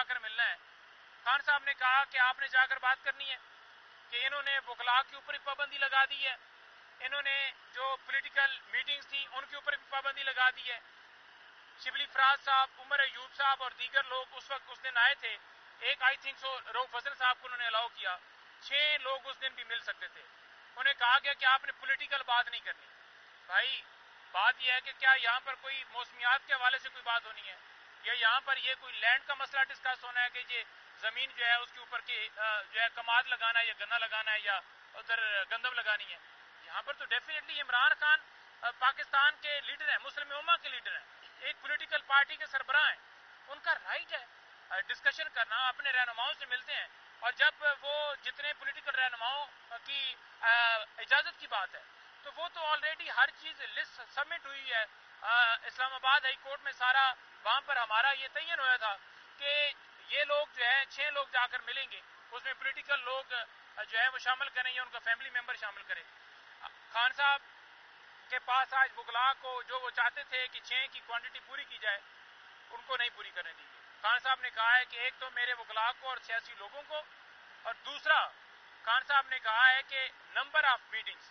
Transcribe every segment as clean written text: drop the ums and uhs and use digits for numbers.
جا کر ملنا ہے. خان صاحب نے کہا کہ آپ نے جا کر بات کرنی ہے کہ انہوں نے وکلاء کے اوپر پابندی لگا دی ہے, انہوں نے جو پولیٹیکل میٹنگز تھیں ان کے اوپر بھی پابندی لگا دی ہے. شبلی فراز صاحب, عمر ایوب صاحب اور دیگر لوگ اس وقت اس دن آئے تھے. ایک آئی تھنک سو روف فضل صاحب کو انہوں نے الاؤ کیا, 6 لوگ اس دن بھی مل سکتے تھے. انہیں کہا گیا کہ آپ نے پولیٹیکل بات نہیں کرنی. بھائی بات یہ ہے کہ کیا یہاں پر کوئی موسمیات کے حوالے سے کوئی بات ہونی ہے, یا یہاں پر یہ کوئی لینڈ کا مسئلہ ڈسکس ہونا ہے کہ یہ زمین جو ہے اس کے اوپر کی جو ہے کماد لگانا ہے یا گنا لگانا ہے یا ادھر گندم لگانی ہے. یہاں پر تو ڈیفینیٹلی عمران خان پاکستان کے لیڈر ہیں, مسلم امہ کے لیڈر ہیں, ایک پولیٹیکل پارٹی کے سربراہ ہیں, ان کا رائٹ ہے ڈسکشن کرنا, اپنے رہنماؤں سے ملتے ہیں. اور جب وہ جتنے پولیٹیکل رہنماؤں کی اجازت کی بات ہے تو وہ تو آلریڈی ہر چیز لسٹ سبمٹ ہوئی ہے. اسلام آباد ہائی کورٹ میں سارا وہاں پر ہمارا یہ تعین ہوا تھا کہ یہ لوگ جو ہے 6 لوگ جا کر ملیں گے, اس میں پولیٹیکل لوگ جو ہے وہ شامل کریں یا ان کا فیملی ممبر شامل کریں. خان صاحب کے پاس آج وکلاء کو جو وہ چاہتے تھے کہ 6 کی کوانٹٹی پوری کی جائے, ان کو نہیں پوری کرنے دی گئی. خان صاحب نے کہا ہے کہ ایک تو میرے وکلاء کو اور سیاسی لوگوں کو, اور دوسرا خان صاحب نے کہا ہے کہ نمبر آف میٹنگز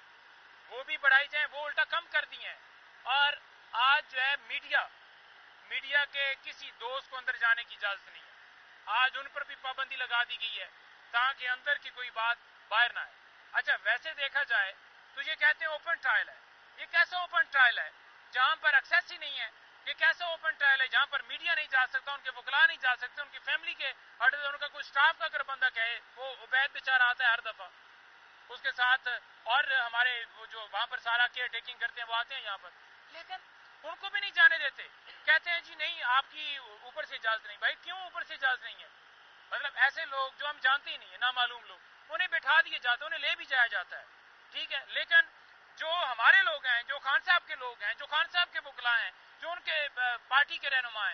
وہ بھی بڑھائی جائیں, وہ الٹا کم کر دی ہیں. اور آج جو ہے میڈیا کے کسی دوست کو اندر جانے کی اجازت نہیں ہے. آج ان پر بھی پابندی لگا دی گئی ہے تاکہ اندر کی کوئی بات باہر نہ آئے. اچھا ویسے دیکھا جائے تو یہ کہتے ہیں اوپن ٹرائل ہے. یہ کیسا اوپن ٹرائل ہے جہاں پر ایکسیس ہی نہیں ہے؟ یہ کیسا اوپن ٹرائل ہے جہاں پر میڈیا نہیں جا سکتا, ان کے وکلاء نہیں جا سکتے, ان کی فیملی کے ان کا کوئی اسٹاف کا اگر بندہ کہے, وہ عبید بیچارہ آتا ہے ہر دفعہ اس کے ساتھ, اور ہمارے وہ جو وہاں پر سارا کیئر ٹیکنگ کرتے ہیں وہ آتے ہیں یہاں پر, لیکن ان کو بھی نہیں جانے دیتے. کہتے ہیں جی نہیں آپ کی اوپر سے اجازت نہیں. بھائی کیوں اوپر سے اجازت نہیں ہے؟ مطلب ایسے لوگ جو ہم جانتے ہی نہیں ہیں, نامعلوم لوگ, انہیں بٹھا دیے جاتے, انہیں لے بھی جایا جاتا ہے, ٹھیک ہے. لیکن جو ہمارے لوگ ہیں, جو خان صاحب کے لوگ ہیں, جو خان صاحب کے وکلاء ہیں, جو ان کے پارٹی کے رہنما ہیں,